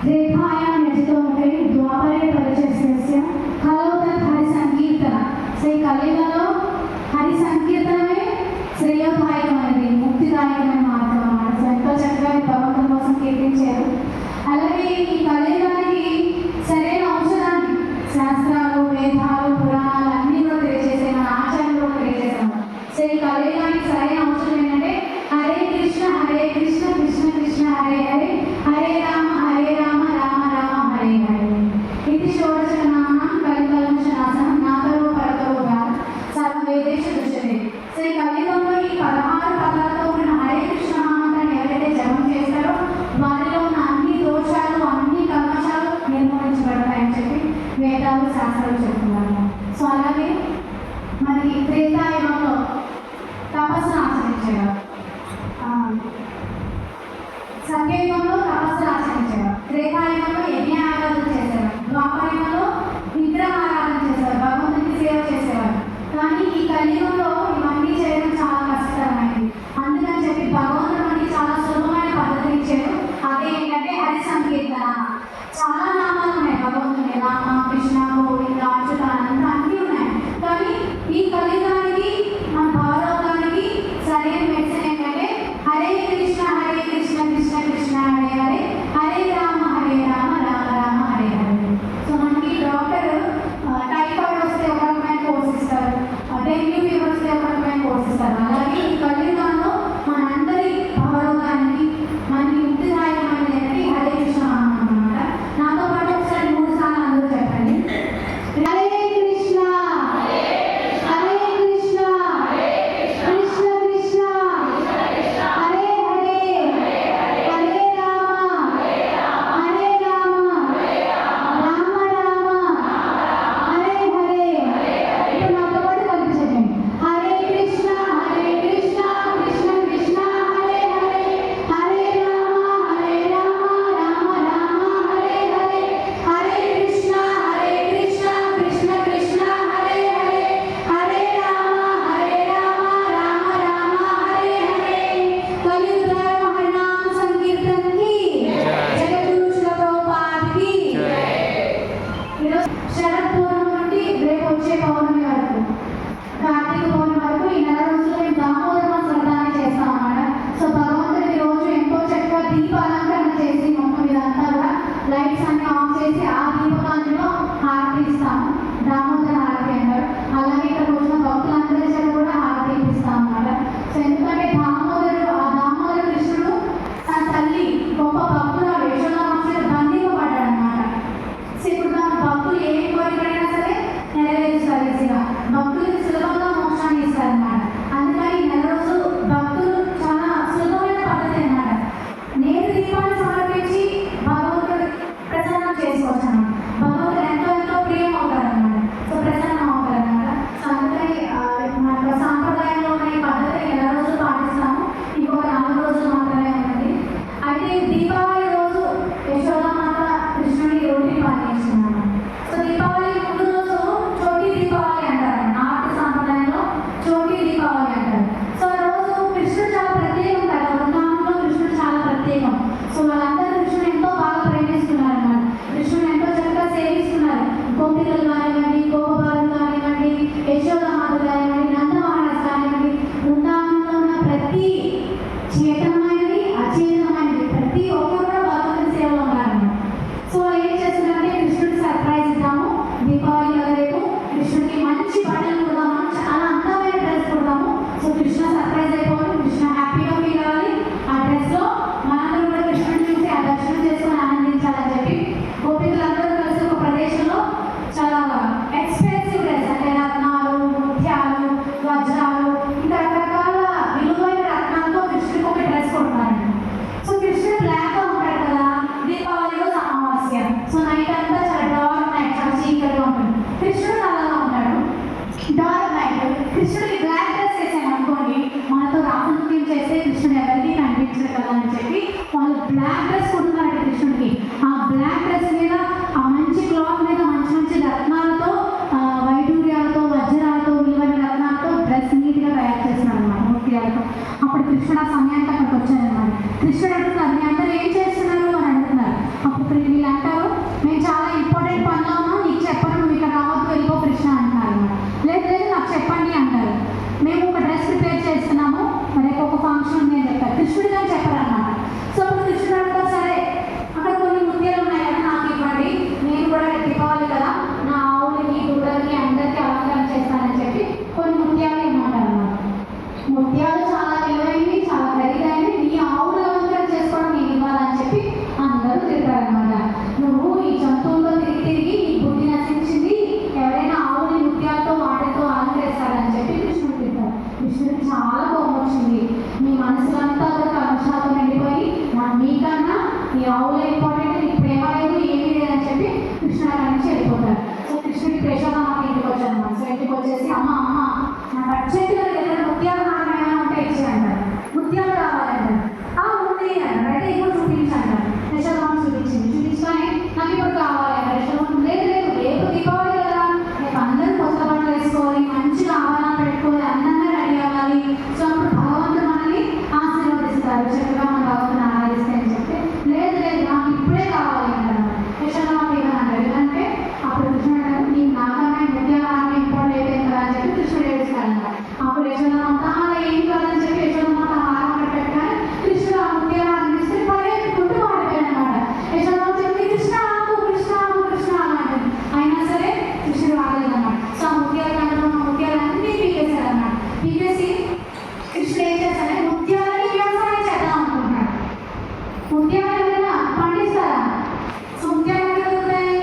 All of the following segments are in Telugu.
रेखायां नचितोमुखे द्वापरे परिचयस्य कलौ तत् हरिसंकीर्तन से కలియుగంలో హరి సంకీర్తనమే శ్రేయోదాయకమైనది, ముక్తిదాయకమైన మార్గం అన్నమాట. సో ఎంతో చక్కగా భగవంతుని కోసం కీర్తించారు. అలాగే ఈ కలియుగానికి సరైన ఔషధాన్ని శాస్త్రాలు, వేదాలు, పురాణాలు అన్నీ కూడా తెలియజేసే మన ఆచార్యులు కూడా తెలియజేశాము. సో ఈ కలియుగానికి సరైన ఔషధం ఏంటంటే హరే కృష్ణ కృష్ణ కృష్ణ హరే హరే, హరే రామ రామ రామ హరే హరే. ఇది షోడశనామం కలికల్మషనాశనం నాగరో పరతరో సర్వవేదేషు దృశ్యతే. సో ఈ కలియుగంలో ఈ 16 పదాలతో ఉన్న హరే కృష్ణ మహామంత్రాన్ని ఎవరైతే జపం చేస్తారో వారిలో ఉన్న అన్ని దోషాలు, అన్ని కల్మషాలు నిర్మూలించబడతాయని చెప్పి వేదాలు, శాస్త్రాలు చెప్తున్నారు. సో అలాగే మనకి త్రేతాయుగంలో తపస్సును ఆచరించేవారు, సత్యయుగంలో తపస్సును ఆచరించేవారు, త్రేతాయుగంలో యజ్ఞారాధన చేసేవారు, ద్వాపరయుగంలో విగ్రహారాధన చేసేవారు, భగవంతునికి సేవ చేసేవారు. కానీ ఈ కలియుగంలో ఇవన్నీ చేయడం చాలా కష్టమైంది. అందుకని చెప్పి భగవంతుడు మనకి చాలా సులభమైన పద్ధతి ఇచ్చారు. అదే ఏంటంటే హరి సంకీర్తన. చాలా నామాలు ఉన్నాయి భగవంతుని, రామ, కృష్ణ, గోవింద, అచ్యుత, అనంత అన్నీ ఉన్నాయి. కానీ ఈ కలియుగానికి మన భావలోకానికి సరైన మెడిసిన్ ఏంటంటే హరే కృష్ణ కృష్ణ కృష్ణ హరే హరే, హరే రామ రామ రామ హరే హరే. సో మనకి డాక్టర్ టైఫాయిడ్ వస్తే ఒక రకమైన కోర్స్ ఇస్తారు, డెంగ్యూ ఫీవర్ వస్తే ఒక రకమైన కోర్స్ ఇస్తారు. అలాగే ఈ కలియుగంలో మనందరి భావలోకానికి మనకి ముక్తిదాయకమైనది ఏంటంటే హరే కృష్ణ అన్నమాట. నాతో పాటు ఒకసారి 3 సార్లు అందరూ చెప్పండి, హరే కృష్ణ హరే కృష్ణ తిరుగుతారనమాట. నువ్వు ఈ జంతువుల్లో తిరిగి తిరిగి నీ బుద్ధి నశించింది, ఎవరైనా ఆవుని ముత్యాలతో వాటితో అలంకరిస్తారని చెప్పి కృష్ణుడు తింటారు. కృష్ణుడికి చాలా కోపం వచ్చింది. మీ మనసులంతా ఒక కమశాలతో నిండిపోయి మీకన్నా ఈ ఆవులే ఇంపార్టెంట్, నీకు ప్రేమ లేదు ఏమీ లేదని చెప్పి కృష్ణుడు అక్కడి నుంచి వెళ్ళిపోతారు. సో కృష్ణుడి యశోదమ్మ ఇంటికి వచ్చాను అనమాట. సో ఇంటికి వచ్చేసి అమ్మ అమ్మ నా పచ్చటి దగ్గర ముత్యాలు మనం ఏమైనా ఉంటే ఇచ్చేయంటారు, ముత్యాలు కావాలంటారు. ఉంది అంటారు, అయితే ఇప్పుడు చూపించంటారు. యశోదమ్మ చూపించింది. చూపించుకొని నాకు ఇప్పుడు కావాలంటారు. యశోదమ్మ లేదు లేదు రేపు దీపావళి కదా, రేపు అందరూ కొత్త బట్టలు వేసుకోవాలి, మంచిగా ఆభరణాలు పెట్టుకోవాలి, అందంగా రెడీ అవ్వాలి. సో అప్పుడు భగవంతుడు మనల్ని ఆశీర్వదిస్తారు, చక్కగా మన భగవంతుని ఆరాధిస్తే అని చెప్పి లేదు లేదు నాకు ఇప్పుడే కావాలి అంటారు. యశోదమ్మ ఏమనంటారు, ఎందుకంటే అప్పుడు కృష్ణుడు నీ నాకన్నా ముత్యాలు ఇంపార్టెంట్ అయిపోయింది కదా అని చెప్పి కృష్ణుడు ఏడుస్తాడన్నమాట. అప్పుడు యశోదమ్మ ఏం కాదని చెప్పి యశోదమ్మ హారం పెట్టగానే కృష్ణుడు ఆ ముత్యాలు అనిపిస్తే పరిగెత్తుకుంటూ వాడిపోయాడనమాట. యశోదమ్మ చెప్పి కృష్ణ ఆగు కృష్ణ ఆగు కృష్ణ అన్నమాట. అయినా సరే కృష్ణుడు ఆగలేదన్నమాట. సో ఆ ముత్యాలు కంటే ఆ ముత్యాలన్నీ పీకేశాడన్నమాట. పీకేసి కృష్ణుడు ఏం చేస్తాడంటే ముత్యాలని వ్యవసాయం చేద్దాం అనుకుంటున్నాడు. ముత్యాలు ఏమైనా పండిస్తారా? సో ముత్యాలు ఎక్కడ దొరుకుతాయి?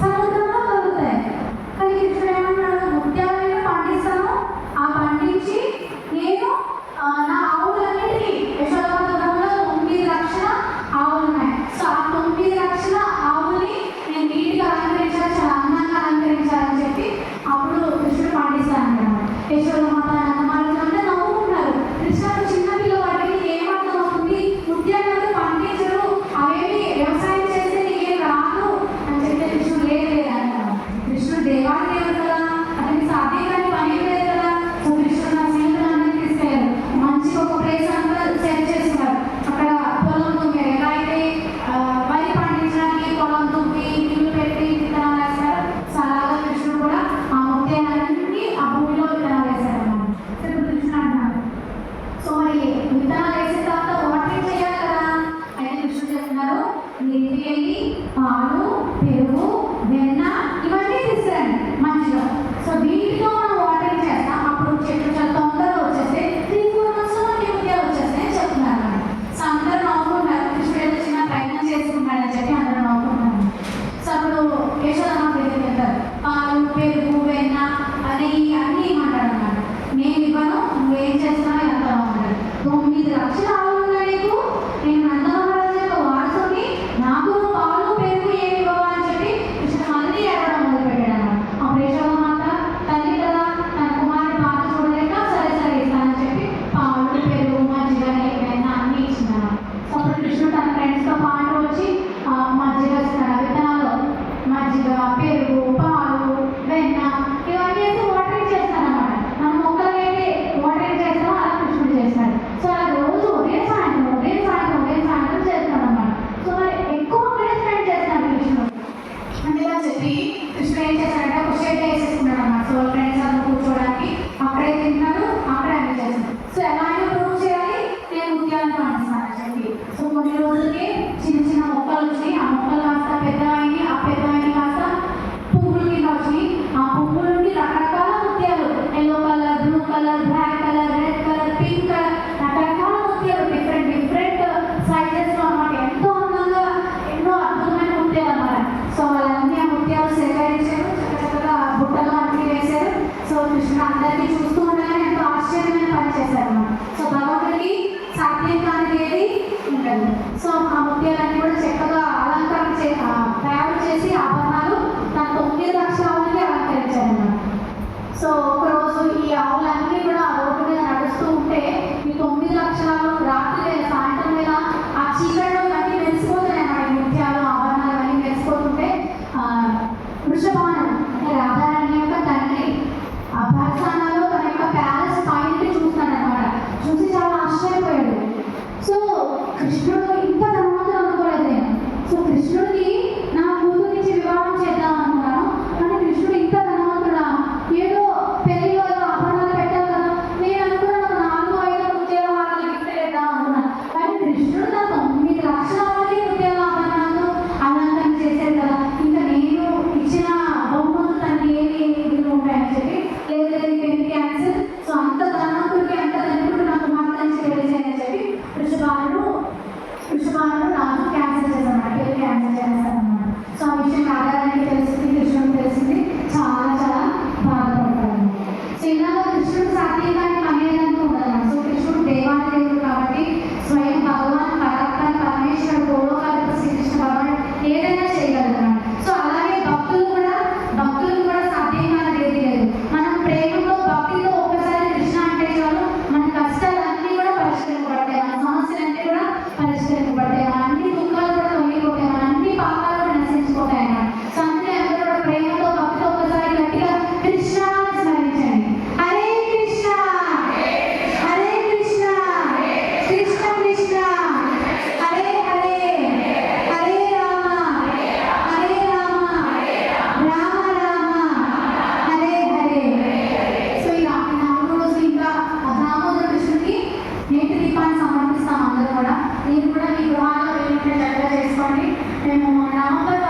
సముద్రంలో దొరుకుతాయి. కానీ కృష్ణుడు ఏమన్నాడు, ముత్యాలను పండిస్తాను, ఆ పండించి నేను నా ఆవులన్నిటికీ యశోదమ్మ దుర్గంలో 9 లక్షల ఆవులు ఉన్నాయి. సో ఆ 9 లక్షల ఆవుని నేను నీట్గా అలంకరించాలి, చాలా అందంగా అలంకరించాలని చెప్పి అప్పుడు కృష్ణుడు పండిస్తాను. యశోదమ్మ నందమారుతుంటే నవ్వుకుంటున్నారు. కృష్ణుడు చిన్న పిల్లవాడికి ఏమర్థం అవుతుంది, ముత్యాలను పండించరు, అవేమి వ్యవసాయం చేస్తే నీకేం రాదు అని చెప్పి కృష్ణుడు లేదు అంటారు. కృష్ణుడు దేవాడి దేవుడు కదా, అతనికి సాధ్యం కానీ పని లేదు కదా. సో కృష్ణుడు నా స్నేహితులందరినీ తీసుకెళ్ళారు. మంచిగా ఒక ప్లేస్ అంతా సెట్ చేస్తున్నారు. అక్కడ పొలం దుమ్మి ఎలా అయితే వరి పండించడానికి పొలం దుమ్మి నీళ్లు పెట్టి విత్తనాలు వేస్తారు, సో అలాగా కృష్ణుడు కూడా ఆ ముత్యాలన్నీ ఆ భూమిలో విత్తనాలు వేశారు అన్నమాట. సో ఇప్పుడు కృష్ణుడు అంటున్నారు, సో మరి విత్తనాలు వేసిన తర్వాత వాటరింగ్ చేయాలి కదా. అయితే కృష్ణుడు చెప్తున్నారు, మీరు ఇంటికి వెళ్ళి పాలు పెరుగు వెన్న ఇవన్నీ తీసుకురండి మంచిగా. సో వీటితో మనం వాటరింగ్ చేస్తాం, అప్పుడు చెట్లు చాలా తొందరగా వచ్చేస్తే 3-4 months మనకి ముత్యాలు వచ్చేస్తాయి అని చెప్తున్నారు అన్నమాట. సో అందరూ నవ్వుకుంటారు, కృష్ణుడు ఏదో చిన్న ప్రయత్నం చేసుకుంటాడని చెప్పి అందరూ నవ్వుకుంటారు. సో అప్పుడు యశోదమ్మ దగ్గరికి వెళ్తారు. పాలు పెరుగు వెన్న నెయ్యి అన్నీ ఇవ్వమంటాడు అన్నమాట. నేను ఇవ్వను, నువ్వేం చేస్తున్నావు ఎంత బాగుంటాడు. 9 లక్షల ఆవులు ఉన్నాయి నీకు, నేను నందమహారాజు యొక్క వారసుని, నాకు పాలు పెరుగు ఏమి కూడా. మీరు కూడా మీ గృహాల్లో వీలుంటే చక్కగా చేసుకోండి. మేము నవంబర్